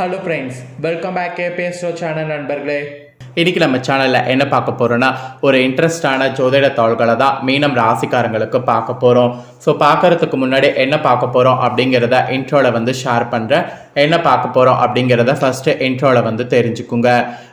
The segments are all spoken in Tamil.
Hello friends, welcome back KPS channel நண்பர்களே. இன்றைக்கி நம்ம சேனலில் என்ன பார்க்க போகிறோன்னா, ஒரு இன்ட்ரெஸ்டான ஜோதிட தாள்களை தான் மீனம் ராசிக்காரங்களுக்கு பார்க்க போகிறோம். ஸோ பார்க்குறதுக்கு முன்னாடி என்ன பார்க்க போகிறோம் அப்படிங்கிறத இன்ட்ரோவில் ஷேர் பண்ணுறேன். என்ன பார்க்க போகிறோம் அப்படிங்கிறத ஃபஸ்ட்டு இன்ட்ரோவில் தெரிஞ்சுக்குங்க.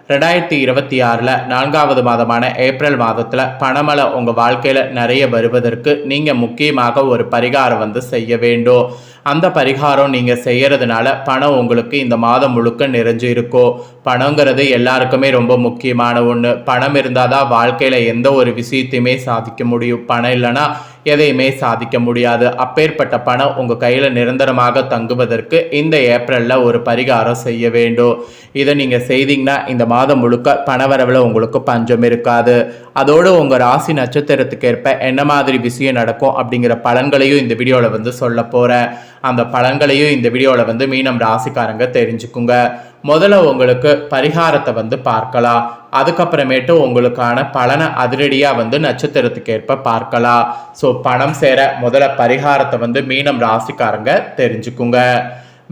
2026 4வது மாதமான ஏப்ரல் மாதத்தில் பணமழை உங்கள் வாழ்க்கையில் நிறைய வருவதற்கு நீங்கள் முக்கியமாக ஒரு பரிகாரம் செய்ய வேண்டும். அந்த பரிகாரம் நீங்கள் செய்கிறதுனால பணம் உங்களுக்கு இந்த மாதம் முழுக்க நிறைஞ்சு இருக்கும். பணங்கிறது எல்லாருக்குமே ரொம்ப முக்கியமான ஒன்று. பணம் இருந்தால் தான் வாழ்க்கையில் எந்த ஒரு விஷயத்தையுமே சாதிக்க முடியும். பணம் இல்லைன்னா எதையுமே சாதிக்க முடியாது. அப்பேற்பட்ட பணம் உங்கள் கையில் நிரந்தரமாக தங்குவதற்கு இந்த ஏப்ரலில் ஒரு பரிகாரம் செய்ய வேண்டும். இதை நீங்கள் செய்தீங்கன்னா இந்த மாதம் முழுக்க பணவரவில் உங்களுக்கு பஞ்சம் இருக்காது. அதோடு உங்கள் ராசி நட்சத்திரத்துக்கு ஏற்ப என்ன மாதிரி விஷயம் நடக்கும் அப்படிங்கிற பலன்களையும் இந்த வீடியோவில் சொல்ல போகிறேன். அந்த பலன்களையும் இந்த வீடியோவில் மீனம் ராசிக்காரங்க தெரிஞ்சுக்குங்க. முதல்ல உங்களுக்கு பரிகாரத்தை பார்க்கலாம். அதுக்கப்புறமேட்டு உங்களுக்கான பலனை அதிரடியாக நட்சத்திரத்துக்கு ஏற்ப பார்க்கலாம். ஸோ பணம் சேர முதல்ல பரிகாரத்தை மீனம் ராசிக்காரங்க தெரிஞ்சுக்குங்க.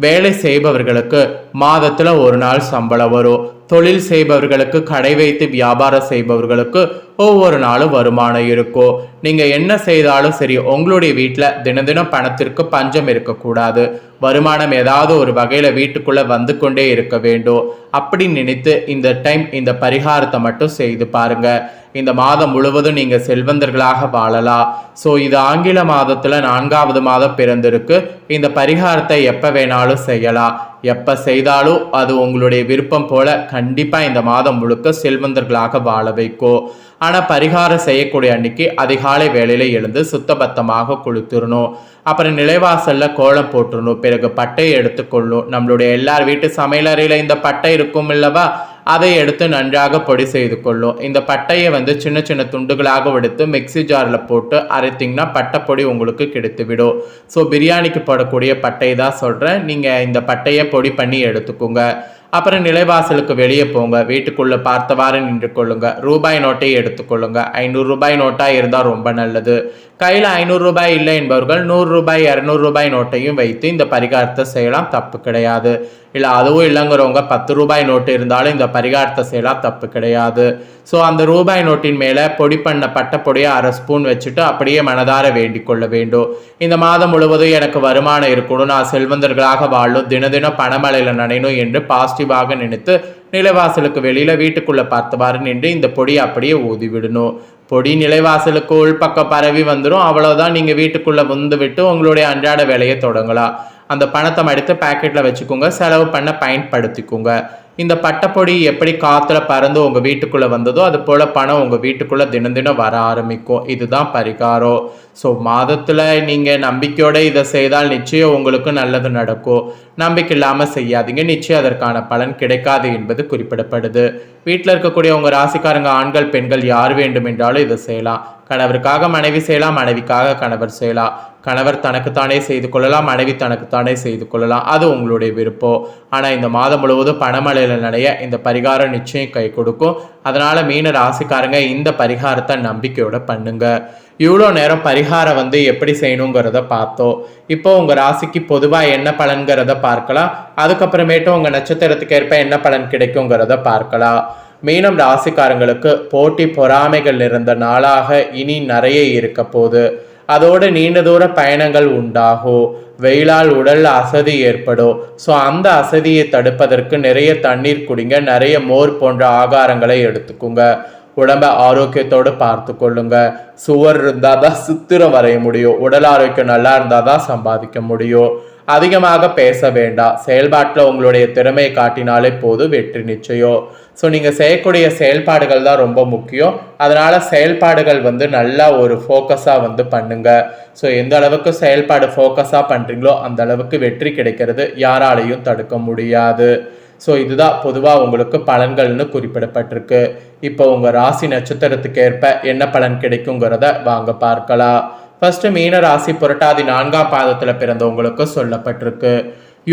வேலை செய்பவர்களுக்கு மாதத்தில் ஒரு நாள் சம்பளம் வரும். தொழில் செய்பவர்களுக்கு, கடை வைத்து வியாபாரம் செய்பவர்களுக்கு ஒவ்வொரு நாளும் வருமானம் இருக்கும். நீங்கள் என்ன செய்தாலும் சரி, உங்களுடைய வீட்டில் தினம் தினம் பணத்திற்கு பஞ்சம் இருக்கக்கூடாது. வருமானம் ஏதாவது ஒரு வகையில் வீட்டுக்குள்ளே வந்து கொண்டே இருக்க வேண்டும். அப்படி நினைத்து இந்த டைம் இந்த பரிகாரத்தை மட்டும் செய்து பாருங்க. இந்த மாதம் முழுவதும் நீங்கள் செல்வந்தர்களாக வாழலாம். ஸோ இது ஆங்கில மாதத்தில் 4வது மாதம் பிறந்திருக்கு. இந்த பரிகாரத்தை எப்போ வேணாலும் செய்யலாம். எப்போ செய்தாலும் அது உங்களுடைய விருப்பம் போல கண்டிப்பாக இந்த மாதம் முழுக்க செல்வந்தர்களாக வாழ வைக்கும். ஆனால் பரிகாரம் செய்யக்கூடிய அன்னைக்கு அதிகாலை வேளையில் எழுந்து சுத்தபத்தமாக குளித்துடணும். அப்புறம் நிலைவாசலில் கோலம் போட்டுடணும். பிறகு பட்டையை எடுத்துக்கொள்ளணும். நம்மளுடைய எல்லார் வீட்டு சமையலறையில் இந்த பட்டை இருக்கும் இல்லவா, அதை எடுத்து நன்றாக பொடி செய்து கொள்ளும். இந்த பட்டையை சின்ன சின்ன துண்டுகளாக எடுத்து மிக்சி ஜாரில் போட்டு அரைத்திங்கன்னா பட்டைப்பொடி உங்களுக்கு கிடைத்துவிடும். ஸோ பிரியாணிக்கு போடக்கூடிய பட்டை தான் சொல்கிறேன். நீங்கள் இந்த பட்டையை பொடி பண்ணி எடுத்துக்கோங்க. அப்புறம் நிலைவாசலுக்கு வெளியே போங்க. வீட்டுக்குள்ளே பார்த்தவாறு நின்று கொள்ளுங்க. ரூபாய் நோட்டை எடுத்துக்கொள்ளுங்க. 500 ரூபாய் நோட்டாக இருந்தால் ரொம்ப நல்லது. கையில் 500 ரூபாய் இல்லை என்பவர்கள் 100 ரூபாய் 200 ரூபாய் நோட்டையும் வைத்து இந்த பரிகாரத்தை செய்யலாம், தப்பு கிடையாது. இல்லை அதுவும் இல்லைங்கிறவங்க 10 ரூபாய் நோட்டு இருந்தாலும் இந்த பரிகாரத்தை செய்யலாம், தப்பு கிடையாது. ஸோ அந்த ரூபாய் நோட்டின் மேலே பொடி பண்ண பட்டைப்பொடியை 1/2 ஸ்பூன் வச்சுட்டு அப்படியே மனதார வேண்டிக் கொள்ள வேண்டும். இந்த மாதம் முழுவதும் எனக்கு வருமானம் இருக்கணும், நான் செல்வந்தர்களாக வாழும், தினம் பணமழையில் நனையணும் என்று பாசிட்டிவாக நினைத்து நிலைவாசலுக்கு வெளியில் வீட்டுக்குள்ளே பார்த்தவாறு நின்று இந்த பொடியை அப்படியே ஊதி விடணும். பொடி நிலைவாசலுக்கு உள்பக்கம் பரவி வந்துடும். அவ்வளோதான். நீங்கள் வீட்டுக்குள்ளே விட்டு உங்களுடைய அன்றாட வேலையை தொடங்கலாம். அந்த பணத்தை மடித்து பேக்கெட்டில் வச்சுக்கோங்க. செலவு பண்ண பயன்படுத்திக்கோங்க. இந்த பட்டைப்பொடி எப்படி காற்றுல பறந்து உங்கள் வீட்டுக்குள்ளே வந்ததோ அது போல் பணம் உங்கள் வீட்டுக்குள்ளே தினம் வர ஆரம்பிக்கும். இதுதான் பரிகாரம். ஸோ மாதத்தில் நீங்கள் நம்பிக்கையோடு இதை செய்தால் நிச்சயம் உங்களுக்கு நல்லது நடக்கும். நம்பிக்கை இல்லாமல் செய்யாதீங்க, நிச்சயம் அதற்கான பலன் கிடைக்காது என்பது குறிப்பிடப்படுது. வீட்டில் இருக்கக்கூடிய உங்கள் ராசிக்காரங்க ஆண்கள் பெண்கள் யார் வேண்டும் என்றாலும் இதை செய்யலாம். கணவருக்காக மனைவி செய்யலாம், மனைவிக்காக கணவர் செய்யலாம். கணவர் தனக்குத்தானே செய்து கொள்ளலாம், மனைவி தனக்குத்தானே செய்து கொள்ளலாம். அது உங்களுடைய விருப்பம். ஆனால் இந்த மாதம் முழுவதும் பணமழையில் நடைய இந்த பரிகாரம் நிச்சயம் கை கொடுக்கும். அதனால் மீன ராசிக்காரங்க இந்த பரிகாரத்தை நம்பிக்கையோட பண்ணுங்க. இவ்வளோ நேரம் பரிகாரம் எப்படி செய்யணுங்கிறத பார்த்தோம். இப்போ உங்கள் ராசிக்கு பொதுவாக என்ன பலன்கிறத பார்க்கலாம். அதுக்கப்புறமேட்டு உங்கள் நட்சத்திரத்துக்கு ஏற்ப என்ன பலன் கிடைக்குங்கிறத பார்க்கலாம். மீனம் ராசிக்காரங்களுக்கு போட்டி பொறாமைகள் இருந்த நாளாக இனி நிறைய இருக்க போகுது. அதோடு நீண்ட தூர பயணங்கள் உண்டாகும். வெயிலால் உடல் அசதி ஏற்படும். ஸோ அந்த அசதியை தடுப்பதற்கு நிறைய தண்ணீர் குடிங்க, நிறைய மோர் போன்ற ஆகாரங்களை எடுத்துக்கோங்க. உடம்பை ஆரோக்கியத்தோடு பார்த்து கொள்ளுங்க. சுவர் இருந்தால் தான் சித்திரம் வரைய முடியும். உடல் ஆரோக்கியம் நல்லா இருந்தால் தான் சம்பாதிக்க முடியும். அதிகமாக பேச வேண்டாம். செயல்பாட்டில் உங்களுடைய திறமையை காட்டினாலே போதும், வெற்றி நிச்சயம். ஸோ நீங்கள் செய்யக்கூடிய செயல்பாடுகள் தான் ரொம்ப முக்கியம். அதனால் செயல்பாடுகள் நல்லா ஒரு ஃபோக்கஸாக பண்ணுங்க. ஸோ எந்த அளவுக்கு செயல்பாடு ஃபோக்கஸாக பண்ணுறீங்களோ அந்த அளவுக்கு வெற்றி கிடைக்கிறது யாராலையும் தடுக்க முடியாது. ஸோ இதுதான் பொதுவாக உங்களுக்கு பலன்கள்னு குறிப்பிடப்பட்டிருக்கு. இப்போ உங்கள் ராசி நட்சத்திரத்துக்கு ஏற்ப என்ன பலன் கிடைக்குங்கிறத வாங்க பார்க்கலாம். ஃபர்ஸ்ட் மீன ராசி புரட்டாதி 4ஆம் பாதத்தில் பிறந்தவங்களுக்கு சொல்லப்பட்டிருக்கு.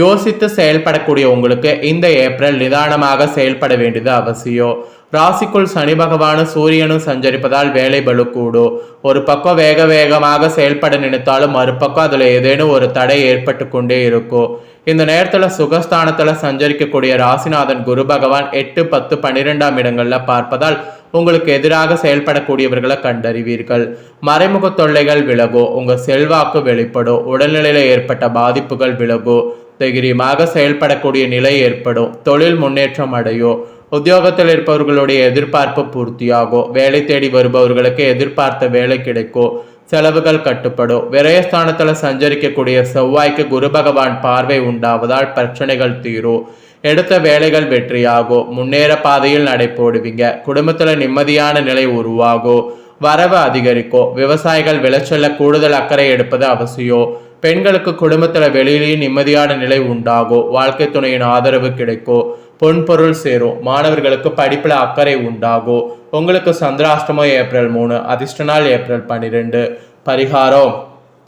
யோசித்து செயல்படக்கூடிய உங்களுக்கு இந்த ஏப்ரல் நிதானமாக செயல்பட வேண்டியது அவசியம். ராசிக்குள் சனி பகவானும் சூரியனும் சஞ்சரிப்பதால் வேலை பளு கூடும். ஒரு பக்கம் வேகமாக செயல்பட நினைத்தாலும் மறுபக்கம் அதில் ஏதேனும் ஒரு தடை ஏற்பட்டு கொண்டே இருக்கும். இந்த நேரத்தில் சுகஸ்தானத்தில் சஞ்சரிக்கக்கூடிய ராசிநாதன் குரு பகவான் 8, 10, 12ஆம் இடங்களில் பார்ப்பதால் உங்களுக்கு எதிராக செயல்படக்கூடியவர்களை கண்டறிவீர்கள். மறைமுக தொல்லைகள் விலகும், உங்கள் செல்வாக்கு வெளிப்படும், உடல்நிலையில் ஏற்பட்ட பாதிப்புகள் விலகும், தைரியமாக செயல்படக்கூடிய நிலை ஏற்படும், தொழில் முன்னேற்றம் அடையும், உத்தியோகத்தில் இருப்பவர்களுடைய எதிர்பார்ப்பு பூர்த்தியாகும், வேலை தேடி வருபவர்களுக்கு எதிர்பார்த்த வேலை கிடைக்கும், செலவுகள் கட்டுப்படும். விரயஸ்தானத்தில் சஞ்சரிக்கக்கூடிய செவ்வாய்க்கு குரு பகவான் பார்வை உண்டாவதால் பிரச்சனைகள் தீரும், எடுத்த வேலைகள் வெற்றியாகும், முன்னேற பாதையில் நடை போடுவீங்க, குடும்பத்தில் நிம்மதியான நிலை உருவாகும், வரவு அதிகரிக்கும். விவசாயிகள் விளைச்சல்ல கூடுதல் அக்கறை எடுப்பது அவசியம். பெண்களுக்கு குடும்பத்தில் வெளியிலேயும் நிம்மதியான நிலை உண்டாகும், வாழ்க்கை துணையின் ஆதரவு கிடைக்கும், பொன்பொருள் சேரும். மாணவர்களுக்கு படிப்பில் அக்கறை உண்டாகும். உங்களுக்கு சந்திராஷ்டமம் ஏப்ரல் 3, அதிர்ஷ்ட நாள் ஏப்ரல் 12. பரிகாரம்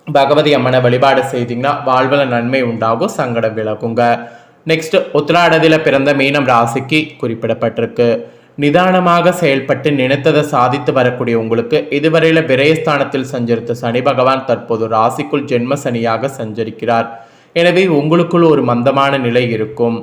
பகவதி அம்மனை வழிபாடு செய்தீங்கன்னா வாழ்வில் நன்மை உண்டாகும், சங்கடம் விலகுங்க. நெக்ஸ்ட், உத்திராடத்தில் பிறந்த மீனம் ராசிக்கு குறிப்பிடப்பட்டிருக்கு. நிதானமாக செயல்பட்டு நினைத்ததை சாதித்து வரக்கூடிய உங்களுக்கு இதுவரையில விரயஸ்தானத்தில் சஞ்சரித்த சனி பகவான் தற்போது ராசிக்குள் ஜென்ம சனியாக சஞ்சரிக்கிறார். எனவே உங்களுக்குள் ஒரு மந்தமான நிலை இருக்கும்,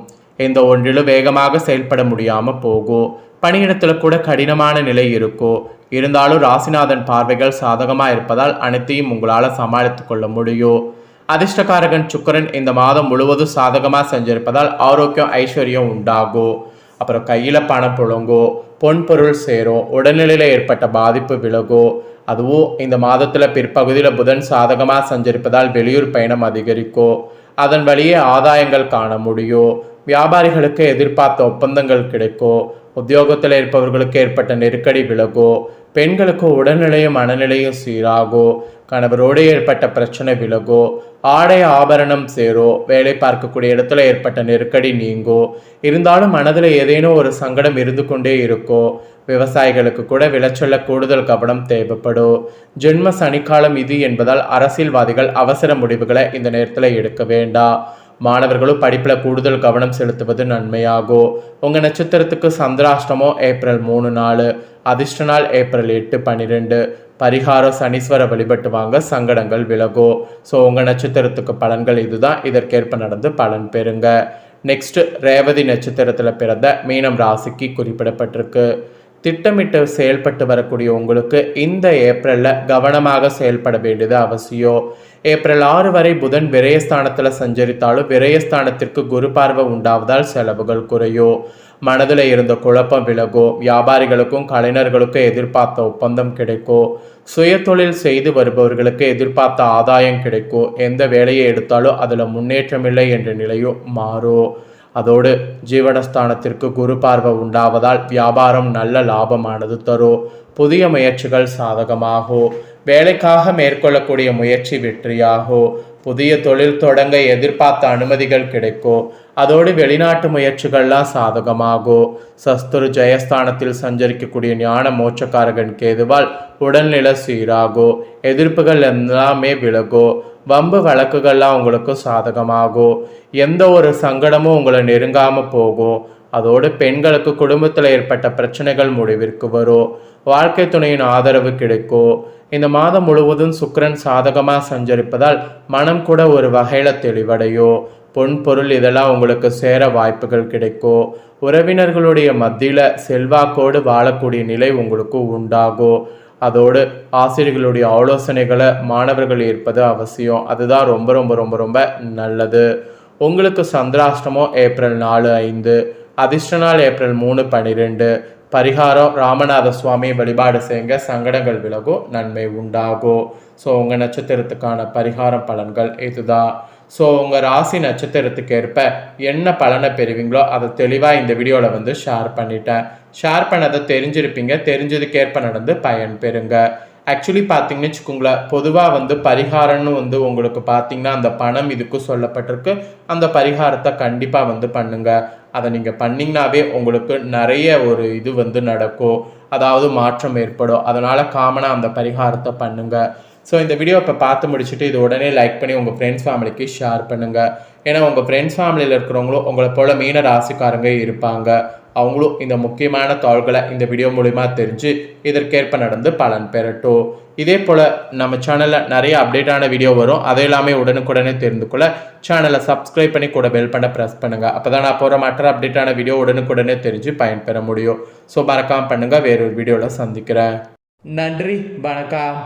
எந்த ஒன்றிலும் வேகமாக செயல்பட முடியாம போகும், பணியிடத்துல கூட கடினமான நிலை இருக்கும். இருந்தாலும் ராசிநாதன் பார்வைகள் சாதகமா இருப்பதால் அனைத்தையும் உங்களால சமாளித்து கொள்ள முடியும். அதிர்ஷ்டகாரகன் சுக்கிரன் இந்த மாதம் முழுவதும் சாதகமாக செஞ்சிருப்பதால் ஆரோக்கியம் ஐஸ்வர்யம் உண்டாகும். அப்புறம் கையில் பணம் புழங்கும், பொன்பொருள் சேரும், உடல்நிலையில் ஏற்பட்ட பாதிப்பு விலகும். அதுவும் இந்த மாதத்தில் பிற்பகுதியில் புதன் சாதகமாக செஞ்சிருப்பதால் வெளியூர் பயணம் அதிகரிக்கும், அதன் வழியே ஆதாயங்கள் காண முடியும். வியாபாரிகளுக்கு எதிர்பார்த்த ஒப்பந்தங்கள் கிடைக்கும், உத்தியோகத்தில் இருப்பவர்களுக்கு ஏற்பட்ட நெருக்கடி விலகும், பெண்களுக்கு உடல்நிலையும் மனநிலையும் சீராகும், கணவரோடு ஏற்பட்ட பிரச்சனை விலகும், ஆடை ஆபரணம் சேரும், வேலை பார்க்கக்கூடிய இடத்துல ஏற்பட்ட நெருக்கடி நீங்கும். இருந்தாலும் மனதில் ஏதேனும் ஒரு சங்கடம் இருந்து கொண்டே இருக்கும். விவசாயிகளுக்கு கூட விளைச்சல்ல கூடுதல் கவனம் தேவைப்படும். ஜென்ம சனிக்காலம் இது என்பதால் அரசியல்வாதிகள் அவசர முடிவுகளை இந்த நேரத்தில் எடுக்க வேண்டாம். மாணவர்களும் படிப்பில் கூடுதல் கவனம் செலுத்துவது நன்மையாகும். உங்கள் நட்சத்திரத்துக்கு சந்திராஷ்டமம் ஏப்ரல் 3 நாள், அதிர்ஷ்ட நாள் ஏப்ரல் 8, 12. பரிகாரம் சனீஸ்வர வழிபட்டு வாங்க, சங்கடங்கள் விலகும். ஸோ உங்கள் நட்சத்திரத்துக்கு பலன்கள் இதுதான், இதற்கேற்ப நடந்து பலன் பெறுங்க. நெக்ஸ்ட், ரேவதி நட்சத்திரத்தில் பிறந்த மீனம் ராசிக்கு குறிப்பிடப்பட்டிருக்கு. திட்டமிட்டு செயல்பட்டு வரக்கூடிய உங்களுக்கு இந்த ஏப்ரலில் கவனமாக செயல்பட வேண்டியது அவசியம். ஏப்ரல் 6 வரை புதன் விரயஸ்தானத்தில் சஞ்சரித்தாலும் விரயஸ்தானத்திற்கு குரு பார்வை உண்டாவதால் செலவுகள் குறையும், மனதில் இருந்த குழப்பம் விலகும், வியாபாரிகளுக்கும் கலைஞர்களுக்கும் எதிர்பார்த்த ஒப்பந்தம் கிடைக்கும், சுய தொழில் செய்து வருபவர்களுக்கு எதிர்பார்த்த ஆதாயம் கிடைக்கும், எந்த வேலையை எடுத்தாலும் அதில் முன்னேற்றமில்லை என்ற நிலையும் மாறும். அதோடு ஜீவனஸ்தானத்திற்கு குரு பார்வை உண்டாவதால் வியாபாரம் நல்ல லாபமானது தரும், புதிய முயற்சிகள் சாதகமாகும், வேலைக்காக மேற்கொள்ளக்கூடிய முயற்சி வெற்றியாகும், புதிய தொழில் தொடங்க எதிர்பார்த்த அனுமதிகள் கிடைக்கும், அதோடு வெளிநாட்டு முயற்சிகள்லாம் சாதகமாகும். சஸ்துரு ஜெயஸ்தானத்தில் சஞ்சரிக்கக்கூடிய ஞான மோட்சக்காரகன் கேதுவால் உடல்நிலை சீராகும், எதிர்ப்புகள் எல்லாமே விலகும், வம்பு வழக்குகள்லாம் உங்களுக்கு சாதகமாகும், எந்த ஒரு சங்கடமும் உங்களை நெருங்காமல் போகும். அதோடு பெண்களுக்கு குடும்பத்தில் ஏற்பட்ட பிரச்சனைகள் முடிவிற்கு வரும், வாழ்க்கை துணையின் ஆதரவு கிடைக்கும். இந்த மாதம் முழுவதும் சுக்கிரன் சாதகமாக சஞ்சரிப்பதால் மனம் கூட ஒரு வகையில் தெளிவடையும், பொன் பொருள் இதெல்லாம் உங்களுக்கு சேர வாய்ப்புகள் கிடைக்கும். உறவினர்களுடைய மத்தியில் செல்வாக்கோடு வாழக்கூடிய நிலை உங்களுக்கு உண்டாகும். அதோடு ஆசிரியர்களுடைய ஆலோசனைகளை மாணவர்கள் ஏற்பது அவசியம், அதுதான் ரொம்ப ரொம்ப ரொம்ப ரொம்ப நல்லது. உங்களுக்கு சந்திராஷ்டமம் ஏப்ரல் 4, 5, அதிர்ஷ்ட நாள் ஏப்ரல் 3, 12. பரிகாரம் ராமநாத சுவாமி வழிபாடு செய்யுங்க, சங்கடங்கள் விலகும், நன்மை உண்டாகும். ஸோ உங்கள் நட்சத்திரத்துக்கான பரிகாரம் பலன்கள் இதுதான். ஸோ உங்கள் ராசி நட்சத்திரத்துக்கு ஏற்ப என்ன பலனை பெறுவீங்களோ அதை தெளிவாக இந்த வீடியோவில் வந்து ஷேர் பண்ணிட்டேன். ஷேர் பண்ணதை தெரிஞ்சிருப்பீங்க, தெரிஞ்சதுக்கேற்ப நடந்து பயன் பெறுங்க. ஆக்சுவலி பார்த்தீங்கன்னு வச்சுக்கோங்களேன், பொதுவாக வந்து பரிகாரம்னு வந்து உங்களுக்கு பார்த்தீங்கன்னா அந்த பணம் இதுக்கு சொல்லப்பட்டிருக்கு, அந்த பரிகாரத்தை கண்டிப்பாக வந்து பண்ணுங்க. அதை நீங்கள் பண்ணிங்கனாவே உங்களுக்கு நிறைய ஒரு இது வந்து நடக்கும், அதாவது மாற்றம் ஏற்படும். அதனால் காமனாக அந்த பரிகாரத்தை பண்ணுங்கள். ஸோ இந்த வீடியோ இப்போ பார்த்து முடிச்சுட்டு இது உடனே லைக் பண்ணி உங்கள் ஃப்ரெண்ட்ஸ் ஃபேமிலிக்கு ஷேர் பண்ணுங்கள். ஏன்னா உங்கள் ஃப்ரெண்ட்ஸ் ஃபேமிலியில் இருக்கிறவங்களும் உங்களை போல் மீன ராசிக்காரங்க இருப்பாங்க. அவங்களும் இந்த முக்கியமான தாள்களை இந்த வீடியோ மூலிமா தெரிஞ்சு இதற்கேற்ப நடந்து பலன் பெறட்டும். இதே போல் நம்ம சேனலில் நிறைய அப்டேட்டான வீடியோ வரும். அதை எல்லாமே உடனுக்குடனே தெரிந்து கொள்ள சேனலை சப்ஸ்கிரைப் பண்ணி கூட பெல் பண்ண ப்ரெஸ் பண்ணுங்கள். அப்போ தான் நான் போகிற மற்ற அப்டேட்டான வீடியோ உடனுக்குடனே தெரிஞ்சு பயன்பெற முடியும். ஸோ மறக்காமல் பண்ணுங்கள். வேறொரு வீடியோவில் சந்திக்கிறேன். நன்றி, வணக்கம்.